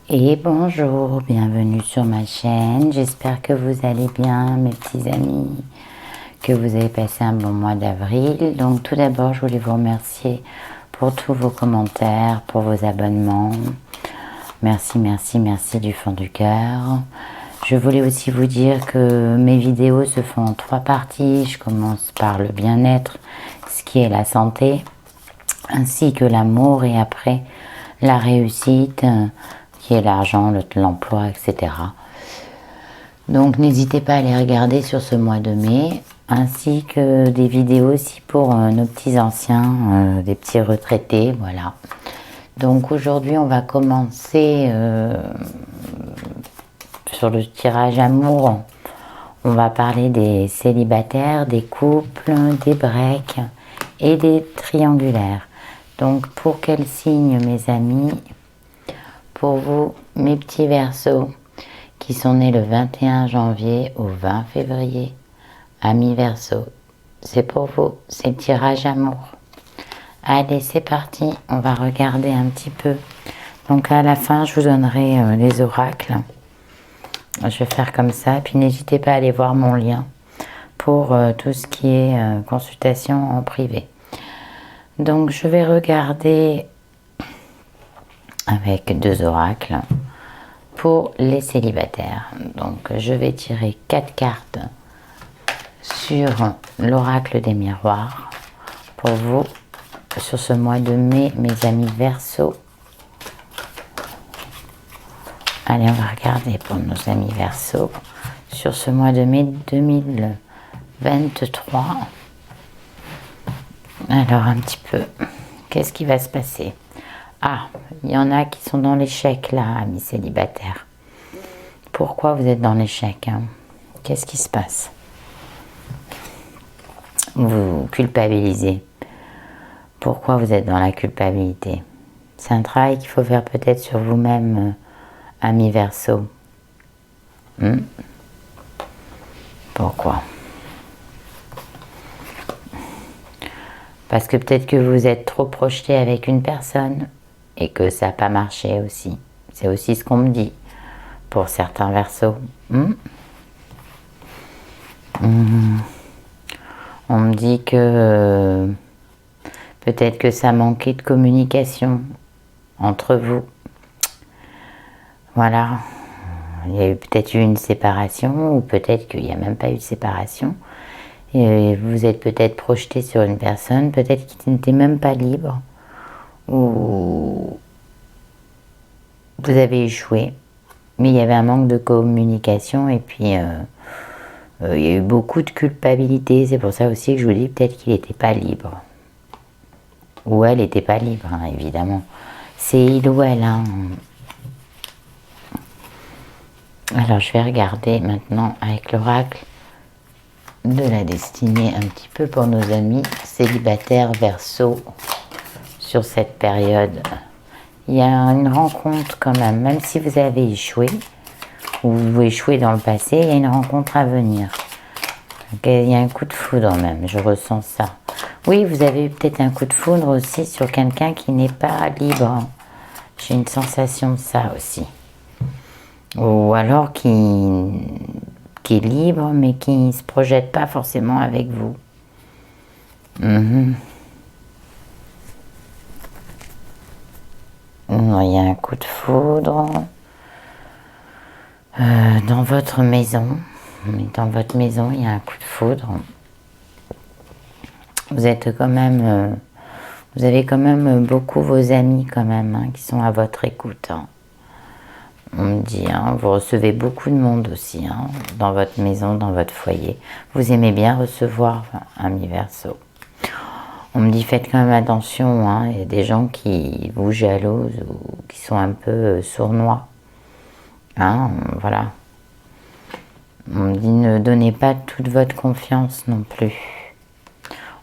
Et bonjour, bienvenue sur ma chaîne. J'espère que vous allez bien, mes petits amis, que vous avez passé un bon mois d'avril. Donc tout d'abord, je voulais vous remercier pour tous vos commentaires, pour vos abonnements. Merci, merci, merci du fond du cœur. Je voulais aussi vous dire que mes vidéos se font en 3 parties. Je commence par le bien-être, ce qui est la santé, ainsi que l'amour, et après la réussite, qui est l'argent, l'emploi, etc. Donc n'hésitez pas à les regarder sur ce mois de mai, ainsi que des vidéos aussi pour nos petits anciens, des petits retraités, voilà. Donc aujourd'hui on va commencer sur le tirage amour. On va parler des célibataires, des couples, des breaks et des triangulaires. Donc pour quel signe, mes amis? Pour vous, mes petits Verseaux, qui sont nés le 21 janvier au 20 février, amis Verseaux, c'est pour vous, c'est le tirage amour. Allez, c'est parti, on va regarder un petit peu. Donc à la fin, je vous donnerai les oracles. Je vais faire comme ça, puis n'hésitez pas à aller voir mon lien pour tout ce qui est consultation en privé. Donc je vais regarder avec 2 oracles pour les célibataires. Donc je vais tirer 4 cartes sur l'oracle des miroirs pour vous sur ce mois de mai, mes amis Verseaux. Allez, on va regarder pour nos amis Verseaux sur ce mois de mai 2023. Alors un petit peu, qu'est-ce qui va se passer? Ah, il y en a qui sont dans l'échec là, amis célibataires. Pourquoi vous êtes dans l'échec, hein? Qu'est-ce qui se passe? Vous culpabilisez. Pourquoi vous êtes dans la culpabilité? C'est un travail qu'il faut faire peut-être sur vous-même, amis Verseaux. Pourquoi? Parce que peut-être que vous êtes trop projeté avec une personne et que ça n'a pas marché aussi. C'est aussi ce qu'on me dit pour certains Verseaux. On me dit que peut-être que ça manquait de communication entre vous. Voilà. Il y a peut-être eu une séparation, ou peut-être qu'il n'y a même pas eu de séparation. Et vous êtes peut-être projeté sur une personne, peut-être qui n'était même pas libre, ou vous avez échoué, mais il y avait un manque de communication, et puis il y a eu beaucoup de culpabilité. C'est pour ça aussi que je vous dis peut-être qu'il n'était pas libre, ou elle n'était pas libre, hein, évidemment. C'est il ou elle, hein. Alors je vais regarder maintenant avec l'oracle de la destinée un petit peu pour nos amis célibataires Verseaux sur cette période. Il y a une rencontre quand même, même si vous avez échoué ou vous échouez dans le passé, il y a une rencontre à venir. Il y a un coup de foudre même, je ressens ça. Oui, vous avez eu peut-être un coup de foudre aussi sur quelqu'un qui n'est pas libre. J'ai une sensation de ça aussi. Ou alors qui est libre, mais qui ne se projette pas forcément avec vous. Il y a un coup de foudre dans votre maison. Dans votre maison, il y a un coup de foudre. Vous êtes quand même... vous avez quand même beaucoup vos amis quand même, hein, qui sont à votre écoute, hein. On me dit, hein, vous recevez beaucoup de monde aussi, hein, dans votre maison, dans votre foyer. Vous aimez bien recevoir, amis Verseaux. On me dit, faites quand même attention, hein, il y a des gens qui vous jalousent ou qui sont un peu sournois. Hein, voilà. On me dit, ne donnez pas toute votre confiance non plus.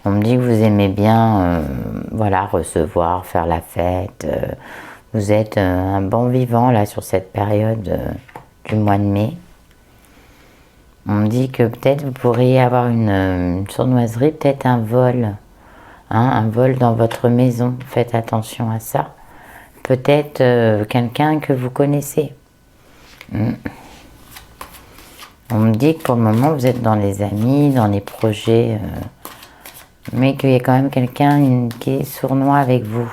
On me dit que vous aimez bien, voilà, recevoir, faire la fête. Vous êtes un bon vivant là sur cette période du mois de mai. On me dit que peut-être vous pourriez avoir une sournoiserie, peut-être un vol. Hein, un vol dans votre maison. Faites attention à ça. peut-être quelqu'un que vous connaissez. On me dit que pour le moment, vous êtes dans les amis, dans les projets, mais qu'il y a quand même quelqu'un qui est sournois avec vous.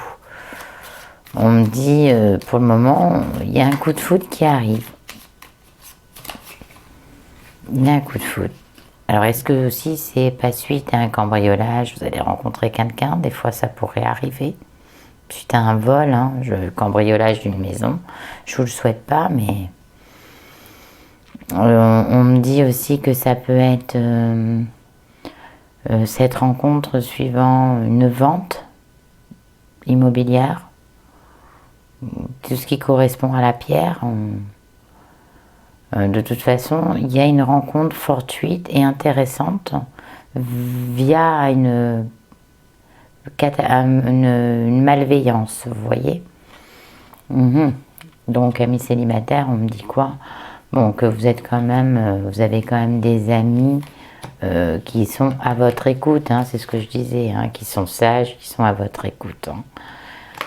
On me dit, pour le moment, il y a un coup de foudre qui arrive. Il y a un coup de foudre. Alors, est-ce que aussi c'est pas suite à un cambriolage, vous allez rencontrer quelqu'un, des fois ça pourrait arriver. Suite à un vol, hein, cambriolage d'une maison, je vous le souhaite pas, mais on me dit aussi que ça peut être cette rencontre suivant une vente immobilière, tout ce qui correspond à la pierre. De toute façon, il y a une rencontre fortuite et intéressante via une malveillance, vous voyez. Donc, amis célibataires, on me dit quoi? Bon, que vous êtes quand même, vous avez quand même des amis qui sont à votre écoute, hein, c'est ce que je disais, hein, qui sont sages, qui sont à votre écoute. Hein.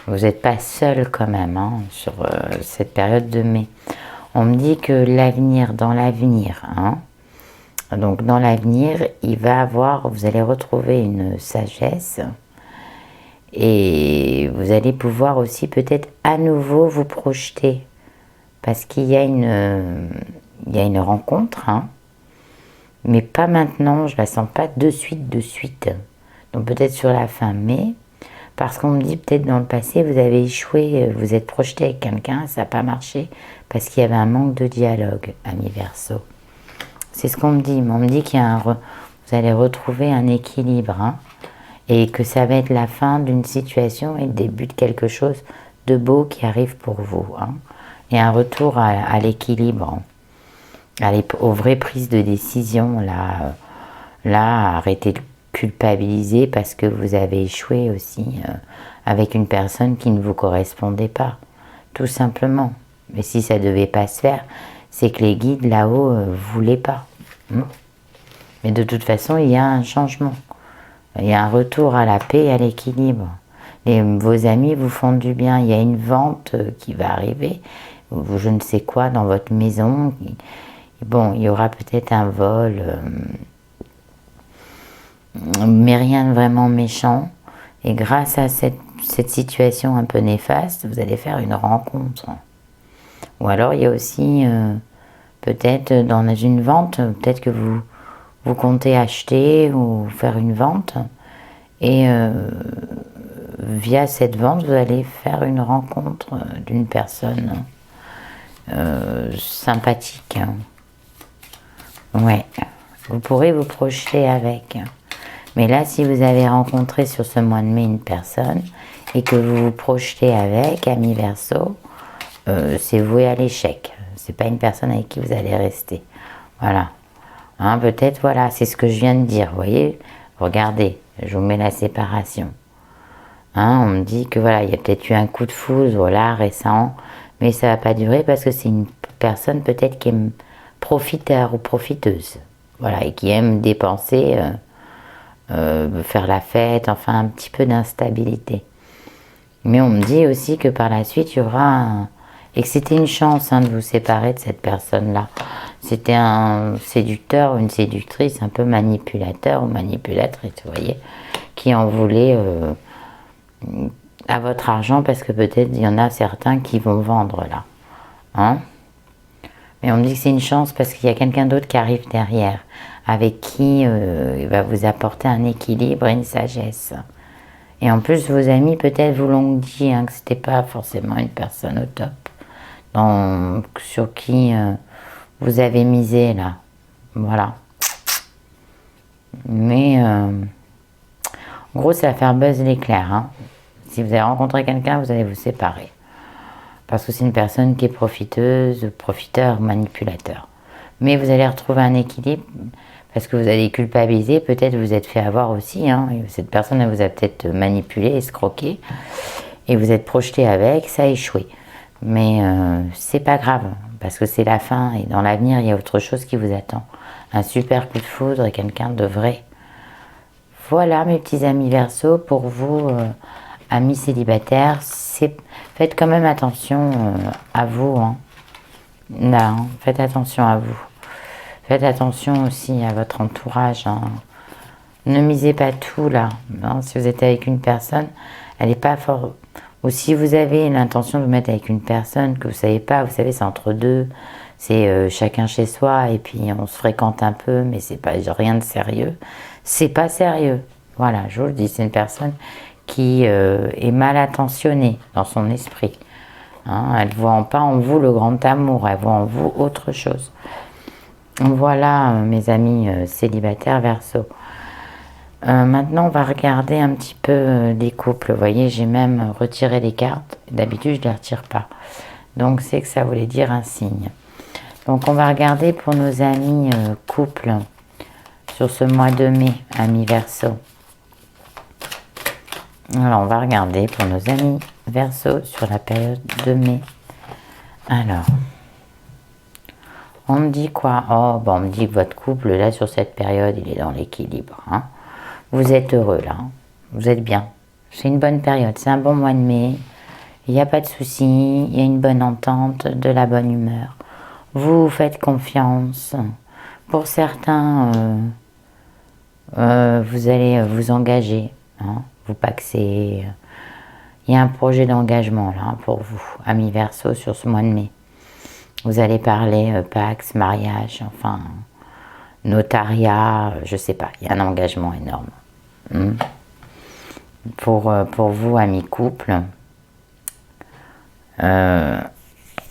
Vous n'êtes pas seul quand même hein, sur cette période de mai. On me dit que l'avenir, dans l'avenir, hein, donc dans l'avenir, il va avoir, vous allez retrouver une sagesse et vous allez pouvoir aussi peut-être à nouveau vous projeter parce qu'il y a une rencontre, hein, mais pas maintenant, je la sens pas de suite. Donc peut-être sur la fin mai, parce qu'on me dit peut-être dans le passé, vous avez échoué, vous êtes projeté avec quelqu'un, ça n'a pas marché, parce qu'il y avait un manque de dialogue, ami Verseau. C'est ce qu'on me dit, mais on me dit qu'il y a vous allez retrouver un équilibre, hein, et que ça va être la fin d'une situation et le début de quelque chose de beau qui arrive pour vous. Hein. Et un retour à l'équilibre, aux vraies prises de décision, là, arrêtez de culpabiliser parce que vous avez échoué aussi avec une personne qui ne vous correspondait pas, tout simplement. Mais si ça ne devait pas se faire, c'est que les guides là-haut ne voulaient pas. Mais de toute façon, il y a un changement. Il y a un retour à la paix et à l'équilibre. Vos amis vous font du bien. Il y a une vente qui va arriver, ou je ne sais quoi, dans votre maison. Bon, il y aura peut-être un vol, mais rien de vraiment méchant. Et grâce à cette situation un peu néfaste, vous allez faire une rencontre. Ou alors, il y a aussi, peut-être dans une vente, peut-être que vous comptez acheter ou faire une vente. Et via cette vente, vous allez faire une rencontre d'une personne sympathique. Ouais, vous pourrez vous projeter avec. Mais là, si vous avez rencontré sur ce mois de mai une personne et que vous vous projetez avec, ami Verseau, c'est voué à l'échec. C'est pas une personne avec qui vous allez rester. Voilà. Hein, peut-être, voilà, c'est ce que je viens de dire. Vous voyez, regardez, je vous mets la séparation. Hein, on me dit que voilà, il y a peut-être eu un coup de foudre, voilà, récent, mais ça va pas durer parce que c'est une personne peut-être qui est profiteur ou profiteuse. Voilà, et qui aime dépenser, faire la fête, enfin un petit peu d'instabilité. Mais on me dit aussi que par la suite, il y aura et que c'était une chance hein, de vous séparer de cette personne-là. C'était un séducteur ou une séductrice un peu manipulateur ou manipulatrice, vous voyez, qui en voulait à votre argent parce que peut-être il y en a certains qui vont vendre là. Hein? Mais on me dit que c'est une chance parce qu'il y a quelqu'un d'autre qui arrive derrière, avec qui il va vous apporter un équilibre et une sagesse. Et en plus, vos amis peut-être vous l'ont dit hein, que c'était pas forcément une personne au top, sur qui vous avez misé là. Voilà. Mais en gros, ça va faire buzz l'éclair. Hein. Si vous avez rencontré quelqu'un, vous allez vous séparer. Parce que c'est une personne qui est profiteuse, profiteur, manipulateur. Mais vous allez retrouver un équilibre parce que vous allez culpabiliser. Peut-être vous êtes fait avoir aussi. Hein, et cette personne elle vous a peut-être manipulé, escroqué. Et vous êtes projeté avec, ça a échoué. Mais c'est pas grave parce que c'est la fin. Et dans l'avenir, il y a autre chose qui vous attend. Un super coup de foudre et quelqu'un de vrai. Voilà mes petits amis Verseau pour vous amis célibataires, faites quand même attention à vous. Hein. Là, hein, faites attention à vous. Faites attention aussi à votre entourage. Hein. Ne misez pas tout là. Hein. Si vous êtes avec une personne, elle n'est pas fort. Ou si vous avez l'intention de vous mettre avec une personne que vous savez pas, vous savez, c'est entre deux. C'est chacun chez soi et puis on se fréquente un peu, mais c'est pas rien de sérieux. C'est pas sérieux. Voilà, je vous le dis, c'est une personne qui est mal intentionnée dans son esprit. Hein, elle ne voit pas en vous le grand amour, elle voit en vous autre chose. Voilà, mes amis célibataires Verseau. Maintenant, on va regarder un petit peu les couples. Vous voyez, j'ai même retiré les cartes. D'habitude, je ne les retire pas. Donc, c'est que ça voulait dire un signe. Donc, on va regarder pour nos amis couples sur ce mois de mai, amis Verseau. Alors, on va regarder pour nos amis Verseau sur la période de mai. Alors, on me dit quoi? Oh, bon, on me dit que votre couple, là, sur cette période, il est dans l'équilibre. Hein. Vous êtes heureux, là. Vous êtes bien. C'est une bonne période. C'est un bon mois de mai. Il n'y a pas de soucis. Il y a une bonne entente, de la bonne humeur. Vous faites confiance. Pour certains, vous allez vous engager. Hein. Vous paxez. Il y a un projet d'engagement, là, pour vous, amis Verseau, sur ce mois de mai. Vous allez parler pax, mariage, enfin, notariat, je sais pas. Il y a un engagement énorme. Pour vous, amis couple.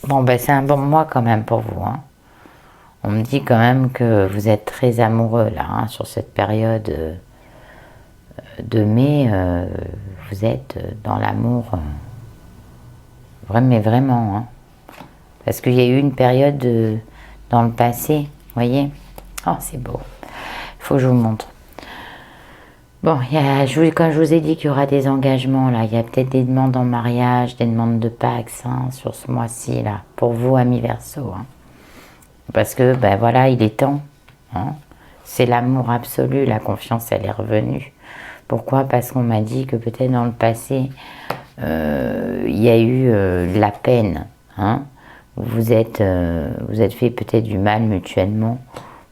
Bon, ben c'est un bon mois quand même pour vous. Hein. On me dit quand même que vous êtes très amoureux là, hein, sur cette période de mai. Vous êtes dans l'amour. Mais vraiment. Hein. Parce qu'il y a eu une période dans le passé, vous voyez. Oh, c'est beau. Il faut que je vous montre. Bon, comme je vous ai dit qu'il y aura des engagements, là, il y a peut-être des demandes en mariage, des demandes de Pax, hein, sur ce mois-ci, là, pour vous, amis Verseau. Hein. Parce que, ben voilà, il est temps. Hein. C'est l'amour absolu, la confiance, elle est revenue. Pourquoi? Parce qu'on m'a dit que peut-être dans le passé, il y a eu la peine. Hein. Vous êtes fait peut-être du mal mutuellement.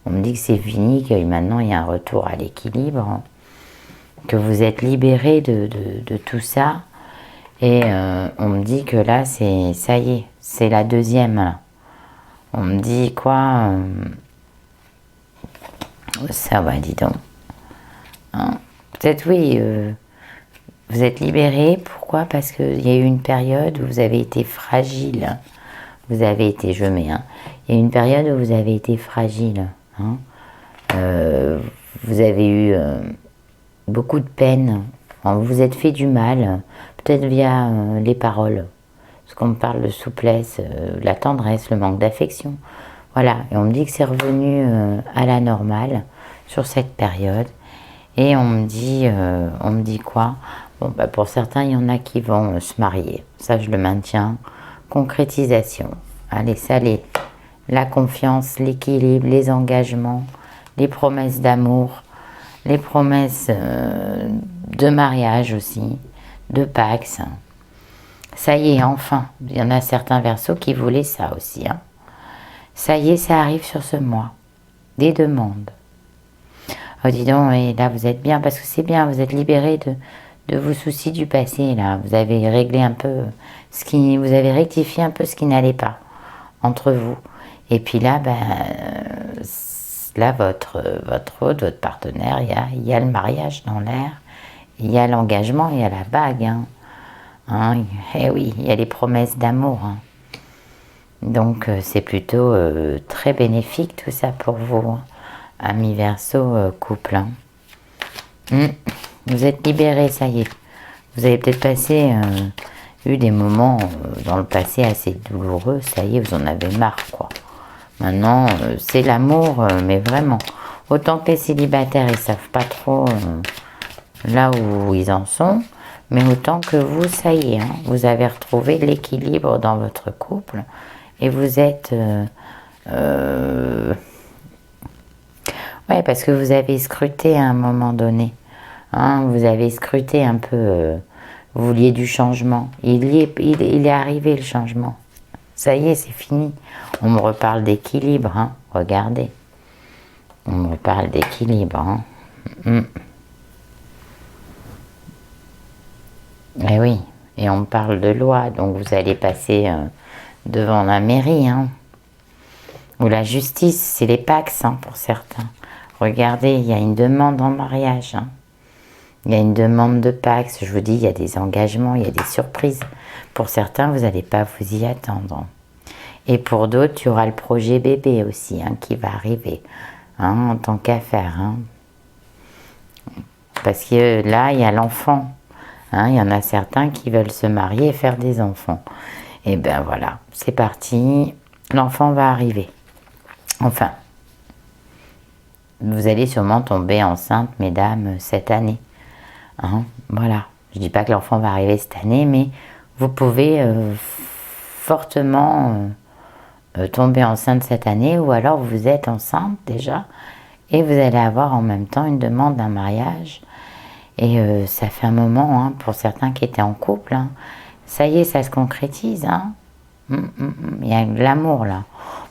On me dit que c'est fini, que maintenant il y a un retour à l'équilibre. Hein. Que vous êtes libéré de tout ça. Et on me dit que là, ça y est, c'est la deuxième. Là. On me dit quoi ça va, dis donc. Hein, peut-être oui, vous êtes libéré. Pourquoi? Parce qu'il y a eu une période où vous avez été fragile. Vous avez été, je mets, hein. Il y a eu une période où vous avez été fragile. Hein. Vous avez eu beaucoup de peine. Vous vous êtes fait du mal, peut-être via les paroles. Parce qu'on me parle de souplesse, la tendresse, le manque d'affection. Voilà, et on me dit que c'est revenu à la normale sur cette période. Et on me dit quoi? Bon, bah pour certains, il y en a qui vont se marier. Ça, je le maintiens. Concrétisation. Allez, ça, la confiance, l'équilibre, les engagements, les promesses d'amour, les promesses de mariage aussi, de Pax. Ça y est, enfin. Il y en a certains Verseaux qui voulaient ça aussi. Hein. Ça y est, ça arrive sur ce mois. Des demandes. Oh, dis donc, et là, vous êtes bien, parce que c'est bien, vous êtes libéré de vos soucis du passé, là. Vous avez réglé un peu vous avez rectifié un peu ce qui n'allait pas entre vous. Et puis là, ben, là, votre partenaire, il y a le mariage dans l'air, il y a l'engagement, il y a la bague, hein. Hein, eh oui, il y a les promesses d'amour. Hein. Donc, c'est plutôt très bénéfique tout ça pour vous, hein. Amis Verseau, couple. Hein. Vous êtes libérés, ça y est. Vous avez peut-être eu des moments dans le passé assez douloureux, ça y est, vous en avez marre, quoi. Maintenant, c'est l'amour, mais vraiment. Autant que les célibataires, ils savent pas trop là où ils en sont, mais autant que vous, ça y est, hein, vous avez retrouvé l'équilibre dans votre couple et vous êtes... ouais, parce que vous avez scruté à un moment donné. Hein, vous avez scruté un peu Vous vouliez du changement. Il est arrivé le changement. Ça y est, c'est fini. On me reparle d'équilibre, hein. Regardez. On me reparle d'équilibre, hein. Eh oui, et on me parle de loi, donc vous allez passer devant la mairie, hein. Ou la justice, c'est les Pacs, hein, pour certains. Regardez, il y a une demande en mariage, hein. Il y a une demande de Pacs, je vous dis, il y a des engagements, il y a des surprises. Pour certains, vous n'allez pas vous y attendre. Et pour d'autres, il y aura le projet bébé aussi, hein, qui va arriver, hein, en tant qu'affaire, hein. Parce que là, il y a l'enfant. Hein, il y en a certains qui veulent se marier et faire des enfants. Et ben voilà, c'est parti, l'enfant va arriver. Enfin, vous allez sûrement tomber enceinte, mesdames, cette année. Hein, voilà, je ne dis pas que l'enfant va arriver cette année, mais vous pouvez fortement tomber enceinte cette année, ou alors vous êtes enceinte déjà, et vous allez avoir en même temps une demande d'un mariage. Et ça fait un moment, hein, pour certains qui étaient en couple, hein, ça y est, ça se concrétise. Hein. Il y a de l'amour là.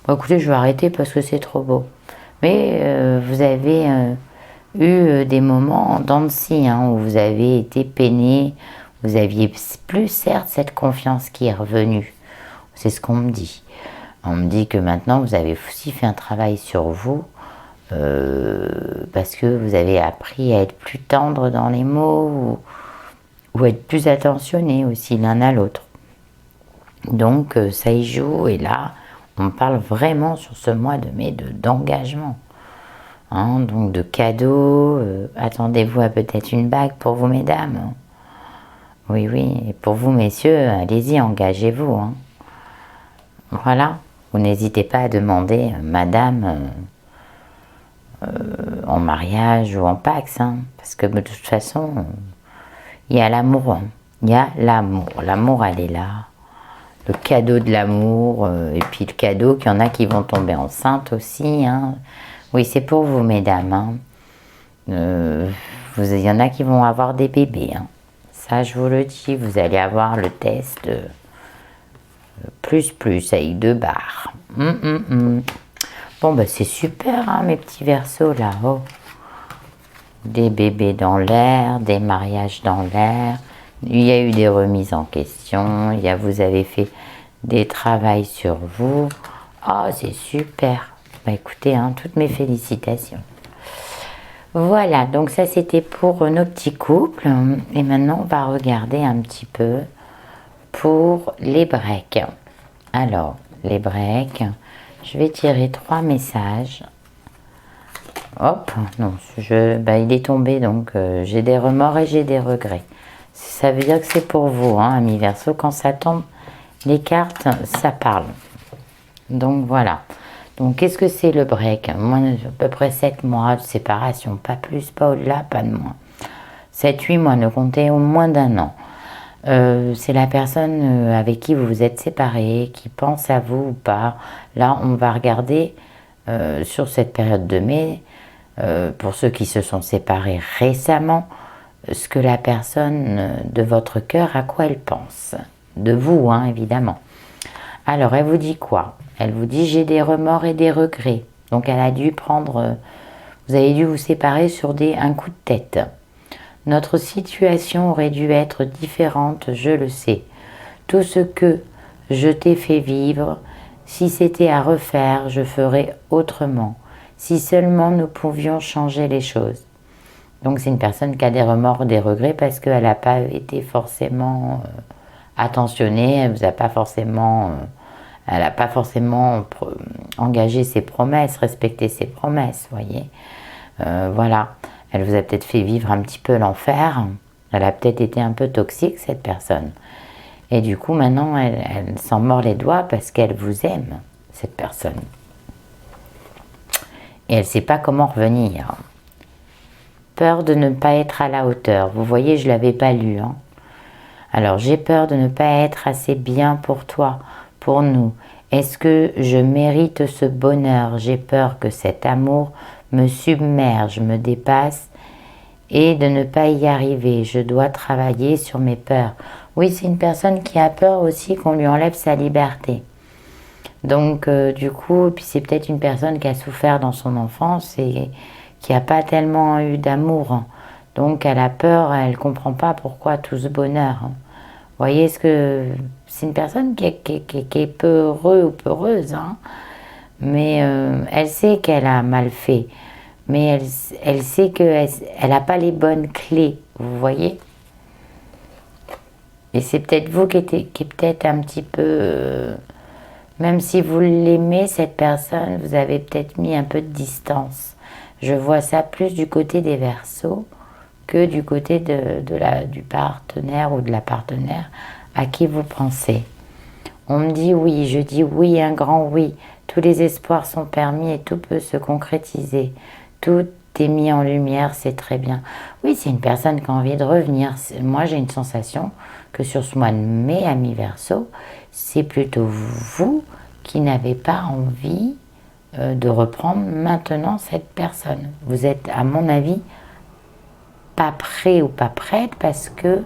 Bon, écoutez, je vais arrêter parce que c'est trop beau. Mais vous avez eu des moments en dents de scie, hein, où vous avez été peiné, vous aviez plus certes cette confiance qui est revenue. C'est ce qu'on me dit. On me dit que maintenant vous avez aussi fait un travail sur vous, parce que vous avez appris à être plus tendre dans les mots, ou être plus attentionné aussi l'un à l'autre. Donc ça y joue, et là on parle vraiment sur ce mois de mai d'engagement, hein, donc de cadeaux. Attendez-vous à peut-être une bague pour vous, mesdames. Oui, oui, et pour vous, messieurs, allez-y, engagez-vous, hein. Voilà, vous n'hésitez pas à demander madame en mariage ou en Pacs, hein, parce que de toute façon, il y a l'amour, hein. Il y a l'amour, l'amour elle est là, le cadeau de l'amour, et puis le cadeau qu'il y en a qui vont tomber enceintes aussi, hein. Oui, c'est pour vous, mesdames, hein. Il y en a qui vont avoir des bébés, hein. Ça, je vous le dis, vous allez avoir le test plus avec 2 barres. Bon, bah c'est super, hein, mes petits Verseaux, là. Oh. Des bébés dans l'air, des mariages dans l'air. Il y a eu des remises en question. Vous avez fait des travaux sur vous. Oh, c'est super. Bah écoutez, hein, toutes mes félicitations. Voilà, donc ça c'était pour nos petits couples. Et maintenant, on va regarder un petit peu pour les breaks. Alors, les breaks, je vais tirer 3 messages. Hop, non, il est tombé, donc j'ai des remords et j'ai des regrets. Ça veut dire que c'est pour vous, hein, amis Verseau, quand ça tombe, les cartes, ça parle. Donc voilà. Donc qu'est-ce que c'est le break? Moi, à peu près 7 mois de séparation, pas plus, pas au-delà, pas de moins. 7-8 mois, ne comptez au moins d'1 an. C'est la personne avec qui vous vous êtes séparés, qui pense à vous ou pas. Là, on va regarder sur cette période de mai, pour ceux qui se sont séparés récemment, ce que la personne de votre cœur, à quoi elle pense. De vous, hein, évidemment. Alors, elle vous dit quoi? Elle vous dit, j'ai des remords et des regrets. Donc, elle a dû prendre... vous avez dû vous séparer sur un coup de tête. Notre situation aurait dû être différente, je le sais. Tout ce que je t'ai fait vivre, si c'était à refaire, je ferais autrement. Si seulement nous pouvions changer les choses. Donc c'est une personne qui a des remords, des regrets, parce qu'elle n'a pas été forcément attentionnée, elle n'a pas forcément engagé ses promesses, respecté ses promesses, voyez. Voilà, elle vous a peut-être fait vivre un petit peu l'enfer, elle a peut-être été un peu toxique, cette personne. Et du coup, maintenant, elle s'en mord les doigts parce qu'elle vous aime, cette personne. Et elle ne sait pas comment revenir. Peur de ne pas être à la hauteur. Vous voyez, je ne l'avais pas lu, hein. Alors, j'ai peur de ne pas être assez bien pour toi, pour nous. Est-ce que je mérite ce bonheur? J'ai peur que cet amour me submerge, me dépasse et de ne pas y arriver. Je dois travailler sur mes peurs. Oui, c'est une personne qui a peur aussi qu'on lui enlève sa liberté. Donc, du coup, puis c'est peut-être une personne qui a souffert dans son enfance et qui n'a pas tellement eu d'amour. Donc, elle a peur, elle ne comprend pas pourquoi tout ce bonheur. Vous voyez, ce que c'est une personne qui est peu heureux ou peureuse, hein, mais elle sait qu'elle a mal fait. Mais elle sait qu'elle n'a pas les bonnes clés, vous voyez. Et c'est peut-être vous qui est peut-être un petit peu... même si vous l'aimez, cette personne, vous avez peut-être mis un peu de distance. Je vois ça plus du côté des Verseaux que du côté du partenaire ou de la partenaire à qui vous pensez. On me dit oui, je dis oui, un grand oui. Tous les espoirs sont permis et tout peut se concrétiser. Tout est mis en lumière, c'est très bien. Oui, c'est une personne qui a envie de revenir. Moi, j'ai une sensation que sur ce mois de mai, ami Verseau, c'est plutôt vous qui n'avez pas envie de reprendre maintenant cette personne. Vous êtes, à mon avis, pas prêt ou pas prête parce que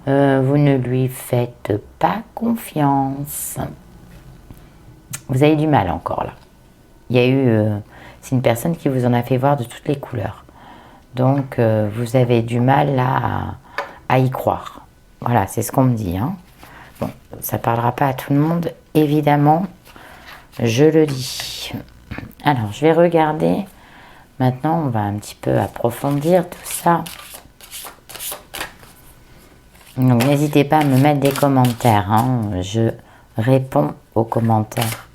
vous ne lui faites pas confiance. Vous avez du mal encore là. Il y a eu... c'est une personne qui vous en a fait voir de toutes les couleurs. Donc, vous avez du mal là à y croire. Voilà, c'est ce qu'on me dit. Hein. Bon, ça ne parlera pas à tout le monde, évidemment, je le dis. Alors, je vais regarder. Maintenant, on va un petit peu approfondir tout ça. Donc, n'hésitez pas à me mettre des commentaires. Hein. Je réponds aux commentaires.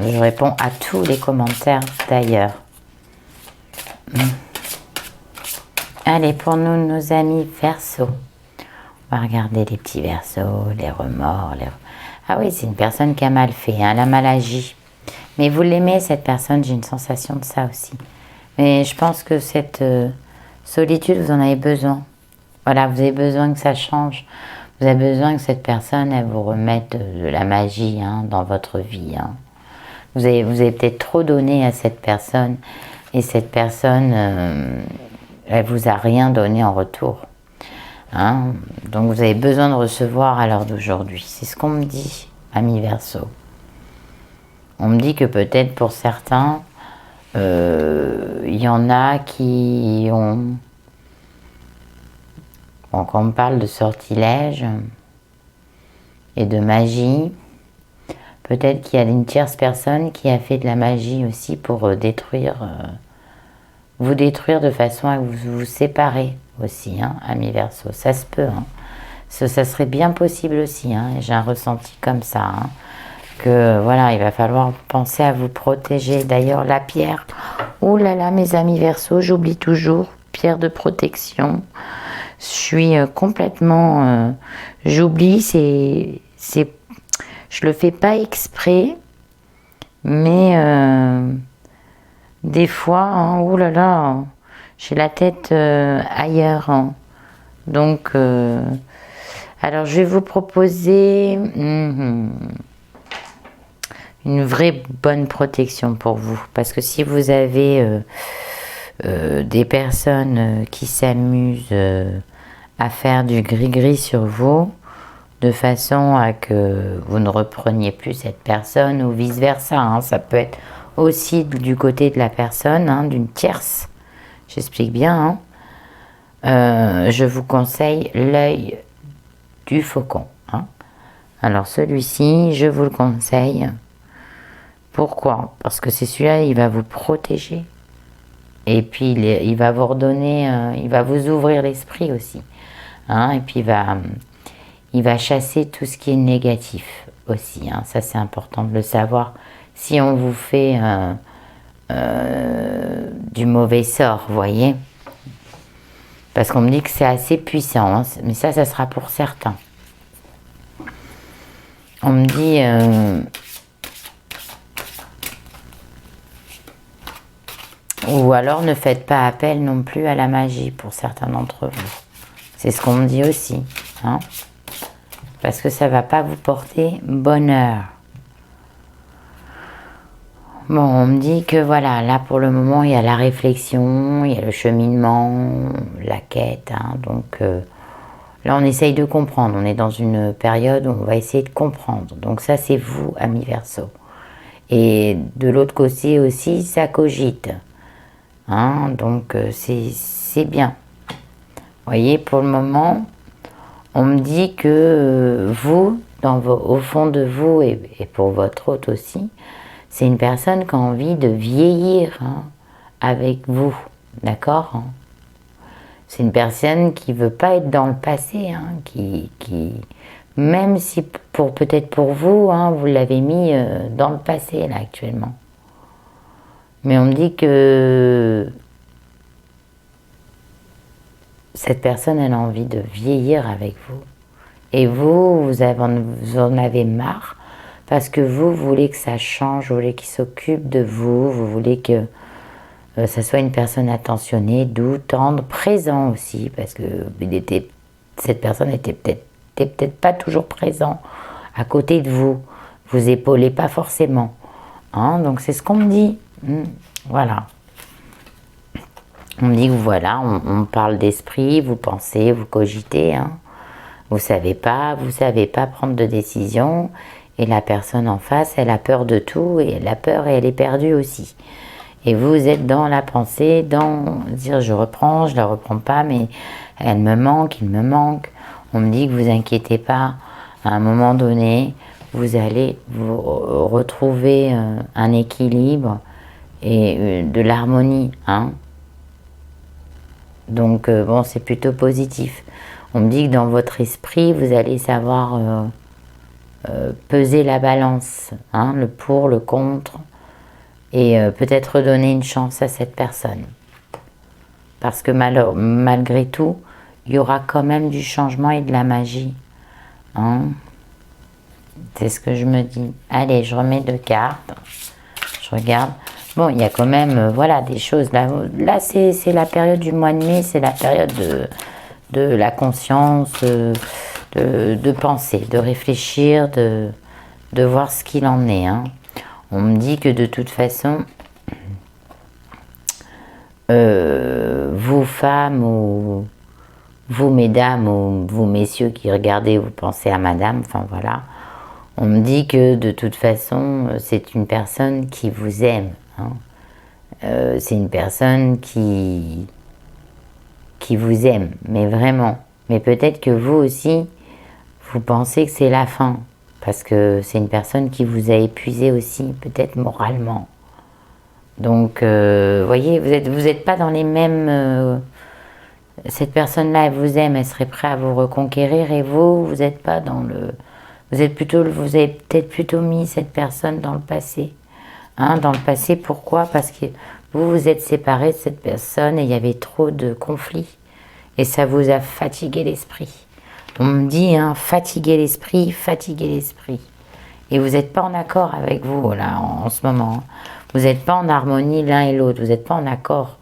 Je réponds à tous les commentaires d'ailleurs. Allez, pour nous, nos amis Verseaux. On va regarder les petits Verseaux, les remords. Ah oui, c'est une personne qui a mal fait, hein, elle a mal agi. Mais vous l'aimez, cette personne, j'ai une sensation de ça aussi. Mais je pense que cette solitude, vous en avez besoin. Voilà, vous avez besoin que ça change. Vous avez besoin que cette personne, elle vous remette de la magie hein, dans votre vie. Hein. Vous avez peut-être trop donné à cette personne et cette personne, elle vous a rien donné en retour. Hein. Donc vous avez besoin de recevoir à l'heure d'aujourd'hui. C'est ce qu'on me dit, ami Verseau. On me dit que peut-être pour certains, il y en a qui ont... Bon, quand on parle de sortilège et de magie, peut-être qu'il y a une tierce personne qui a fait de la magie aussi pour vous détruire de façon à vous séparer aussi, hein, ami Verseau. Ça se peut, hein. Ça serait bien possible aussi, hein. J'ai un ressenti comme ça, hein, que voilà, il va falloir penser à vous protéger. D'ailleurs, la pierre, oh là là, mes amis Verseau, j'oublie toujours, pierre de protection. Je suis complètement... j'oublie, je le fais pas exprès, mais des fois, hein, oh là là, j'ai la tête ailleurs. Hein. Donc, alors je vais vous proposer une vraie bonne protection pour vous. Parce que si vous avez des personnes qui s'amusent à faire du gris-gris sur vous, de façon à que vous ne repreniez plus cette personne ou vice-versa. Hein. Ça peut être aussi du côté de la personne, hein, d'une tierce. J'explique bien. Hein. Je vous conseille l'œil du faucon. Hein. Alors celui-ci, je vous le conseille. Pourquoi? Parce que c'est celui-là, il va vous protéger. Et puis il va vous redonner, il va vous ouvrir l'esprit aussi. Hein. Et puis il va chasser tout ce qui est négatif aussi. Hein. Ça, c'est important de le savoir. Si on vous fait du mauvais sort, vous voyez. Parce qu'on me dit que c'est assez puissant. Hein. Mais ça sera pour certains. On me dit... ou alors ne faites pas appel non plus à la magie pour certains d'entre vous. C'est ce qu'on me dit aussi. Hein. Parce que ça ne va pas vous porter bonheur. Bon, on me dit que voilà, là pour le moment, il y a la réflexion, il y a le cheminement, la quête. Hein, donc là, on essaye de comprendre. On est dans une période où on va essayer de comprendre. Donc ça, c'est vous, amis Verseau. Et de l'autre côté aussi, ça cogite. Hein, donc c'est bien. Vous voyez, pour le moment, on me dit que vous, au fond de vous, et pour votre hôte aussi, c'est une personne qui a envie de vieillir hein, avec vous, d'accord hein. C'est une personne qui veut pas être dans le passé, hein, même si peut-être pour vous, hein, vous l'avez mis dans le passé là actuellement. Mais on me dit que cette personne, elle a envie de vieillir avec vous. Et vous en avez marre parce que vous voulez que ça change, vous voulez qu'il s'occupe de vous, vous voulez que ça soit une personne attentionnée, douce, tendre, présent aussi, parce que cette personne était peut-être pas toujours présent à côté de vous, vous épaulez pas forcément. Hein, donc c'est ce qu'on me dit. Voilà. On me dit que voilà, on parle d'esprit, vous pensez, vous cogitez, hein. Vous savez pas prendre de décision, et la personne en face, elle a peur de tout, et elle a peur et elle est perdue aussi. Et vous êtes dans la pensée, dans dire je reprends, je la reprends pas, mais elle me manque, il me manque. On me dit que vous inquiétez pas, à un moment donné, vous allez vous retrouver un équilibre et de l'harmonie, hein. Donc bon, c'est plutôt positif. On me dit que dans votre esprit, vous allez savoir peser la balance, hein, le pour, le contre, et peut-être donner une chance à cette personne. Parce que malgré tout, il y aura quand même du changement et de la magie. Hein. C'est ce que je me dis. Allez, je remets 2 cartes. Je regarde. Bon, il y a quand même, voilà, des choses. Là c'est la période du mois de mai, c'est la période de la conscience, de penser, de réfléchir, de voir ce qu'il en est. Hein. On me dit que de toute façon, vous femmes ou vous mesdames ou vous messieurs qui regardez, vous pensez à madame, enfin voilà. On me dit que de toute façon, c'est une personne qui vous aime. Hein. C'est une personne qui vous aime, mais vraiment. Mais peut-être que vous aussi, vous pensez que c'est la fin, parce que c'est une personne qui vous a épuisé aussi, peut-être moralement. Donc, voyez, vous êtes pas dans les mêmes... cette personne-là, elle vous aime, elle serait prête à vous reconquérir, et vous êtes pas dans le... vous avez peut-être plutôt mis cette personne dans le passé. Hein, dans le passé, pourquoi? Parce que vous vous êtes séparés de cette personne et il y avait trop de conflits. Et ça vous a fatigué l'esprit. On me dit, hein, fatiguer l'esprit. Et vous n'êtes pas en accord avec vous, là, en ce moment. Vous n'êtes pas en harmonie l'un et l'autre. Vous n'êtes pas en accord.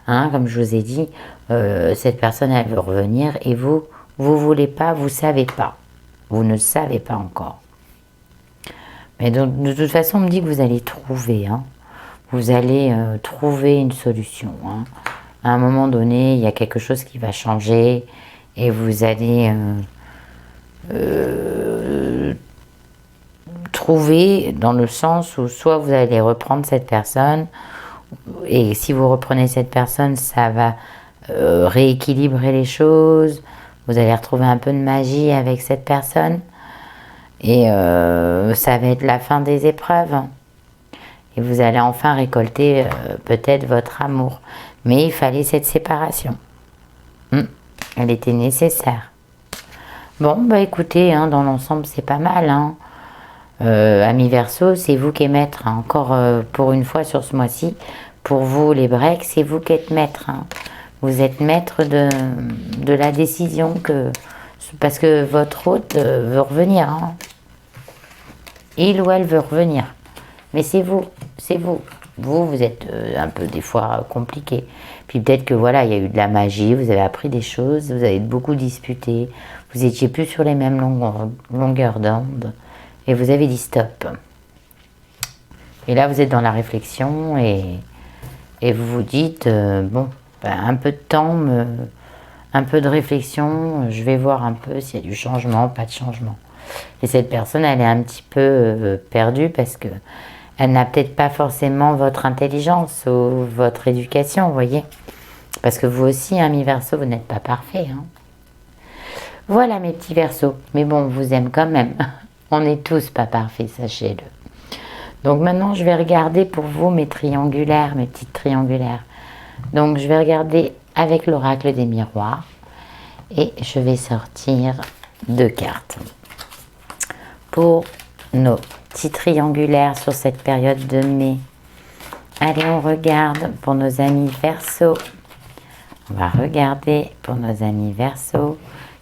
Hein, comme je vous ai dit, cette personne, elle veut revenir. Et vous voulez pas, vous savez pas. Vous ne savez pas encore. Mais donc, de toute façon, on me dit que vous allez trouver. Hein, vous allez trouver une solution. Hein. À un moment donné, il y a quelque chose qui va changer et vous allez trouver dans le sens où soit vous allez reprendre cette personne et si vous reprenez cette personne, ça va rééquilibrer les choses. Vous allez retrouver un peu de magie avec cette personne et ça va être la fin des épreuves. Et vous allez enfin récolter peut-être votre amour. Mais il fallait cette séparation. Elle était nécessaire. Bon, bah écoutez, hein, dans l'ensemble, c'est pas mal. Hein. Amis Verseau, c'est vous qui êtes maître. Hein. Encore pour une fois sur ce mois-ci, pour vous les breaks, c'est vous qui êtes maître. Hein. Vous êtes maître de la décision parce que votre hôte veut revenir. Hein. Il ou elle veut revenir. Mais c'est vous, c'est vous. Vous êtes un peu des fois compliqué. Puis peut-être que voilà, il y a eu de la magie, vous avez appris des choses, vous avez beaucoup disputé, vous étiez plus sur les mêmes longueurs d'onde et vous avez dit stop. Et là, vous êtes dans la réflexion et vous vous dites, bon, ben, un peu de temps, un peu de réflexion, je vais voir un peu s'il y a du changement, pas de changement. Et cette personne, elle est un petit peu perdue parce que elle n'a peut-être pas forcément votre intelligence ou votre éducation, vous voyez. Parce que vous aussi, hein, mi-verso, vous n'êtes pas parfait. Hein. Voilà mes petits versos. Mais bon, on vous aime quand même. On n'est tous pas parfaits, sachez-le. Donc maintenant, je vais regarder pour vous mes triangulaires, mes petites triangulaires. Donc je vais regarder avec l'oracle des miroirs. Et je vais sortir 2 cartes. Pour nos petits triangulaires sur cette période de mai. Allez, on regarde pour nos amis Verseau. On va regarder pour nos amis Verseau.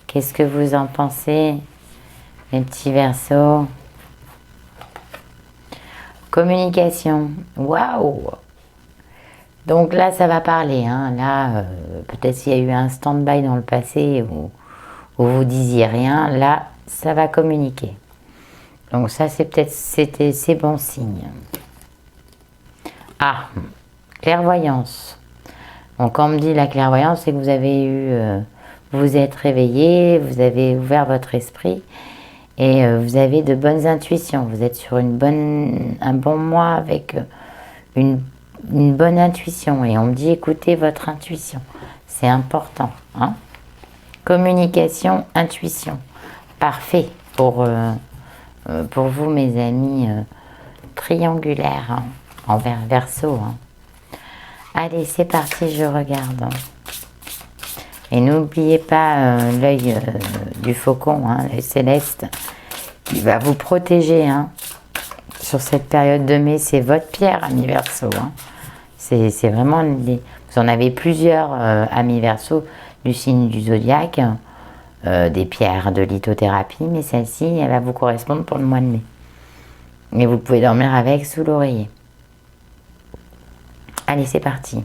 Qu'est-ce que vous en pensez, mes petits Verseaux? Communication. Waouh! Donc là, ça va parler. Hein. Là, peut-être s'il y a eu un stand-by dans le passé où vous disiez rien, là, ça va communiquer. Donc ça, c'est bon signe. Ah, clairvoyance. Donc quand on me dit la clairvoyance, c'est que vous avez eu, vous êtes réveillé, vous avez ouvert votre esprit et vous avez de bonnes intuitions. Vous êtes sur un bon mois avec une bonne intuition. Et on me dit écoutez votre intuition. C'est important. Hein. Communication, intuition. Parfait pour vous, mes amis triangulaires, hein, envers Verseau. Hein. Allez, c'est parti, je regarde. Et n'oubliez pas l'œil du faucon, hein, l'œil céleste, qui va vous protéger. Hein. Sur cette période de mai, c'est votre pierre, ami Verseau. Hein. C'est vraiment... Vous en avez plusieurs, amis Verseau, du signe du zodiaque. Des pierres de lithothérapie, mais celle-ci, elle va vous correspondre pour le mois de mai. Et vous pouvez dormir avec sous l'oreiller. Allez, c'est parti.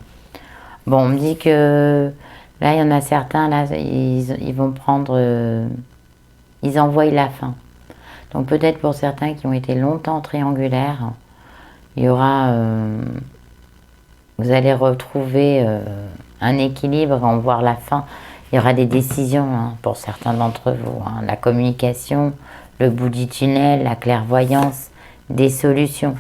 Bon, on me dit que là, il y en a certains, là, ils vont prendre... ils envoient la fin. Donc peut-être pour certains qui ont été longtemps triangulaires, il y aura... vous allez retrouver un équilibre, en voir la fin. Il y aura des décisions hein, pour certains d'entre vous. Hein. La communication, le bout du tunnel, la clairvoyance, des solutions.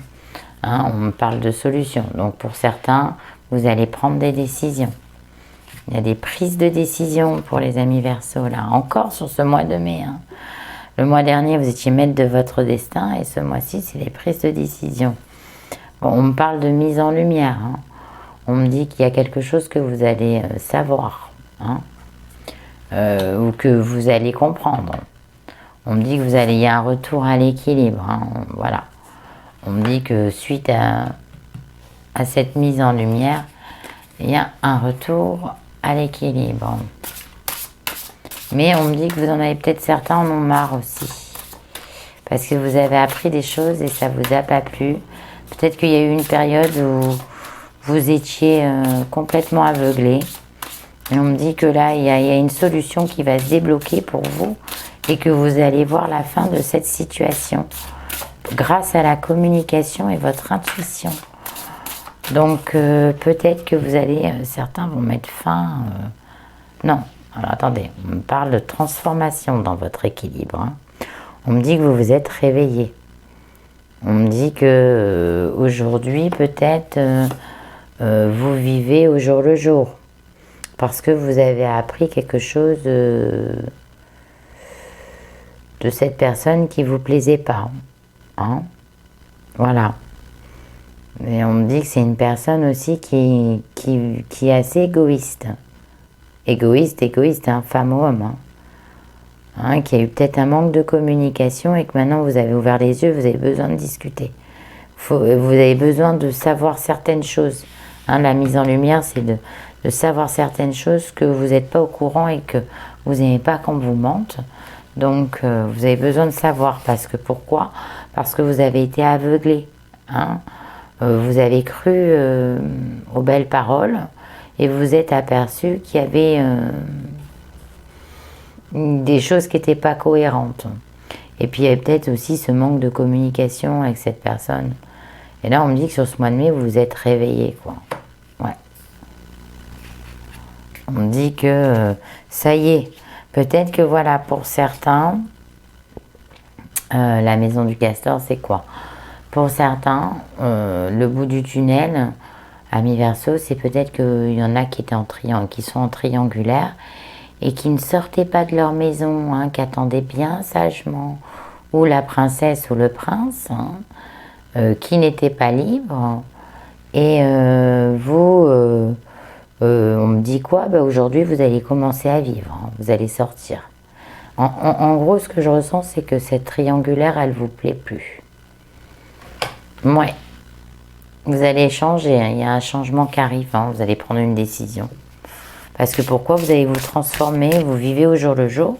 Hein, on parle de solutions. Donc pour certains, vous allez prendre des décisions. Il y a des prises de décision pour les amis Verseau, là. Encore sur ce mois de mai. Hein. Le mois dernier, vous étiez maître de votre destin. Et ce mois-ci, c'est les prises de décision. Bon, on me parle de mise en lumière. Hein. On me dit qu'il y a quelque chose que vous allez savoir. Hein. Ou que vous allez comprendre. On me dit que il y a un retour à l'équilibre. Hein, voilà. On me dit que suite à cette mise en lumière, il y a un retour à l'équilibre. Mais on me dit que vous en avez peut-être certains en ont marre aussi. Parce que vous avez appris des choses et ça vous a pas plu. Peut-être qu'il y a eu une période où vous étiez complètement aveuglé. Et on me dit que là, il y a une solution qui va se débloquer pour vous et que vous allez voir la fin de cette situation grâce à la communication et votre intuition. Donc, peut-être que vous allez... certains vont mettre fin... non, alors attendez, on me parle de transformation dans votre équilibre. Hein. On me dit que vous vous êtes réveillé. On me dit que aujourd'hui, peut-être, vous vivez au jour le jour. Parce que vous avez appris quelque chose de cette personne qui ne vous plaisait pas. Hein? Voilà. Et on me dit que c'est une personne aussi qui est assez égoïste. Égoïste, hein, femme ou homme. Hein, qui a eu peut-être un manque de communication et que maintenant vous avez ouvert les yeux, vous avez besoin de discuter. Vous avez besoin de savoir certaines choses. Hein, la mise en lumière, c'est de savoir certaines choses que vous n'êtes pas au courant et que vous n'aimez pas qu'on vous mente. Donc, vous avez besoin de savoir. Pourquoi? Parce que vous avez été aveuglé. Hein. Vous avez cru aux belles paroles et vous êtes aperçu qu'il y avait des choses qui n'étaient pas cohérentes. Et puis, il y avait peut-être aussi ce manque de communication avec cette personne. Et là, on me dit que sur ce mois de mai, vous vous êtes réveillé, quoi. Ouais. On me dit que ça y est. Peut-être que voilà, pour certains, la maison du castor, c'est quoi? Pour certains, le bout du tunnel, Amis Verseau, c'est peut-être qu'il y en a qui étaient en triangle, qui sont en triangulaire et qui ne sortaient pas de leur maison, hein, qui attendaient bien sagement, ou la princesse ou le prince, hein, qui n'étaient pas libres. Et vous, on me dit quoi? Ben, aujourd'hui, vous allez commencer à vivre, hein, vous allez sortir. En gros, ce que je ressens, c'est que cette triangulaire, elle vous plaît plus. Ouais. Vous allez changer, hein, il y a un changement qui arrive, hein, vous allez prendre une décision. Parce que pourquoi? Vous allez vous transformer, vous vivez au jour le jour,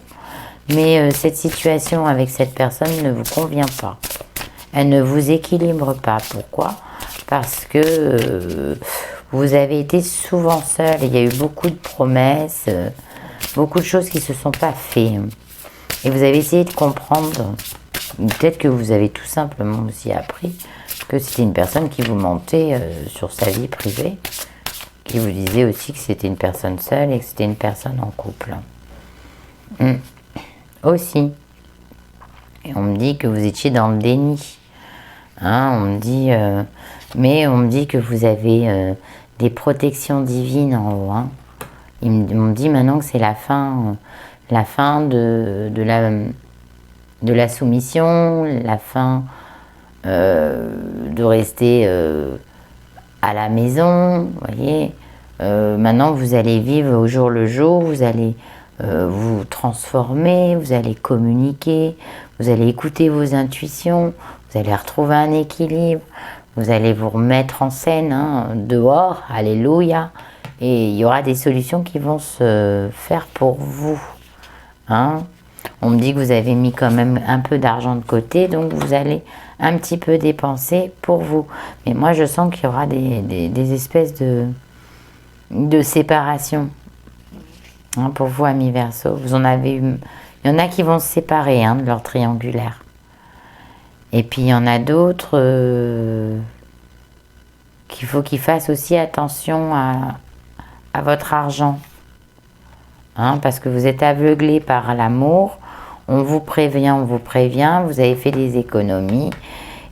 mais cette situation avec cette personne ne vous convient pas. Elle ne vous équilibre pas. Pourquoi? Parce que vous avez été souvent seul, il y a eu beaucoup de promesses, beaucoup de choses qui ne se sont pas faites. Et vous avez essayé de comprendre, peut-être que vous avez tout simplement aussi appris que c'était une personne qui vous mentait sur sa vie privée, qui vous disait aussi que c'était une personne seule et que c'était une personne en couple. Aussi. Et on me dit que vous étiez dans le déni. Hein, on me dit, mais on me dit que vous avez des protections divines en haut. Hein. On me dit maintenant que c'est la fin de la soumission, la fin de rester à la maison, vous voyez. Maintenant, vous allez vivre au jour le jour, vous allez vous transformer, vous allez communiquer, vous allez écouter vos intuitions, vous allez retrouver un équilibre, vous allez vous remettre en scène, hein, dehors, alléluia, et il y aura des solutions qui vont se faire pour vous. Hein. On me dit que vous avez mis quand même un peu d'argent de côté, donc vous allez un petit peu dépenser pour vous. Mais moi, je sens qu'il y aura des espèces de séparation, hein, pour vous, Amis Verseau. Vous en avez eu, il y en a qui vont se séparer, hein, de leur triangulaire. Et puis, il y en a d'autres qu'il faut qu'ils fassent aussi attention à votre argent. Hein, parce que vous êtes aveuglé par l'amour, on vous prévient, vous avez fait des économies,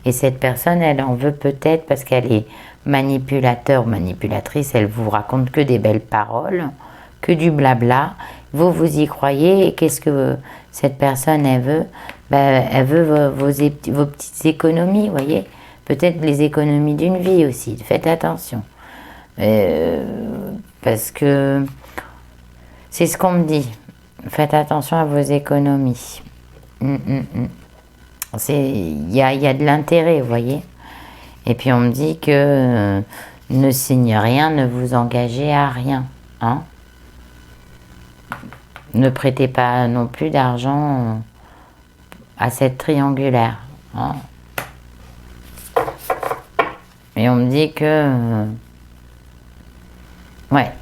et cette personne, elle en veut peut-être parce qu'elle est manipulateur, manipulatrice, elle vous raconte que des belles paroles, que du blabla, vous y croyez, et qu'est-ce que cette personne, elle veut? Ben, elle veut vos petites économies, vous voyez, peut-être les économies d'une vie aussi, faites attention, parce que c'est ce qu'on me dit. Faites attention à vos économies. Il y a de l'intérêt, vous voyez. Et puis on me dit que ne signez rien, ne vous engagez à rien. Hein. Ne prêtez pas non plus d'argent à cette triangulaire. Hein. Et on me dit que... ouais.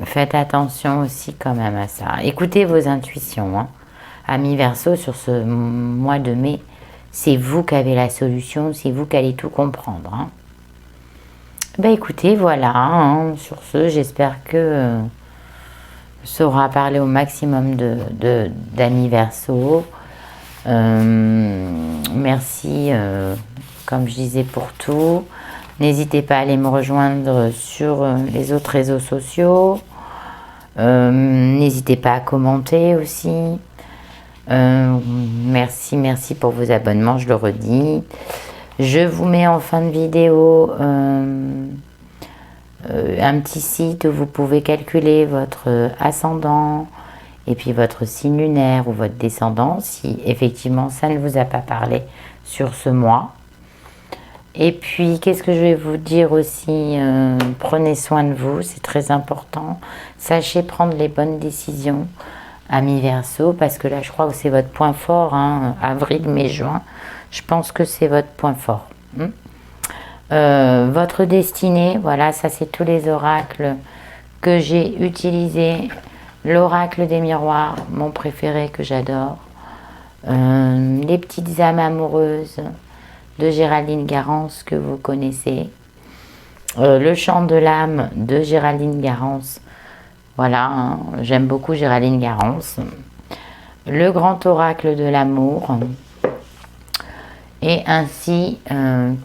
Faites attention aussi quand même à ça. Écoutez vos intuitions. Hein. Amis Verseau, sur ce mois de mai, c'est vous qui avez la solution, c'est vous qui allez tout comprendre. Hein. Ben écoutez, voilà. Hein. Sur ce, j'espère que ça aura parlé au maximum d'amis Verseau. Merci, comme je disais, pour tout. N'hésitez pas à aller me rejoindre sur les autres réseaux sociaux. N'hésitez pas à commenter aussi. Merci pour vos abonnements, je le redis. Je vous mets en fin de vidéo un petit site où vous pouvez calculer votre ascendant et puis votre signe lunaire ou votre descendant, si effectivement ça ne vous a pas parlé sur ce mois. Et puis, qu'est-ce que je vais vous dire aussi? Prenez soin de vous, c'est très important. Sachez prendre les bonnes décisions, Amis Verseau, parce que là, je crois que c'est votre point fort, hein, avril, mai, juin. Je pense que c'est votre point fort. Votre destinée, voilà, ça c'est tous les oracles que j'ai utilisés. L'oracle des miroirs, mon préféré que j'adore. Les petites âmes amoureuses. de Géraldine Garance que vous connaissez. Le chant de l'âme de Géraldine Garance. Voilà, hein, j'aime beaucoup Géraldine Garance. Le grand oracle de l'amour. Et ainsi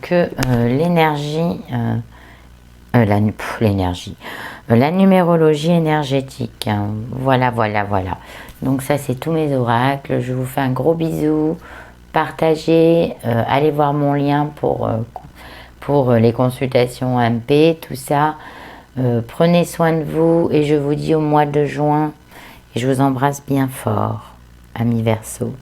que l'énergie, la numérologie énergétique. Hein. Voilà, voilà, voilà. Donc ça, c'est tous mes oracles. Je vous fais un gros bisou. Partagez, allez voir mon lien pour les consultations MP, tout ça. Prenez soin de vous et je vous dis au mois de juin. Et je vous embrasse bien fort, amis Verseau.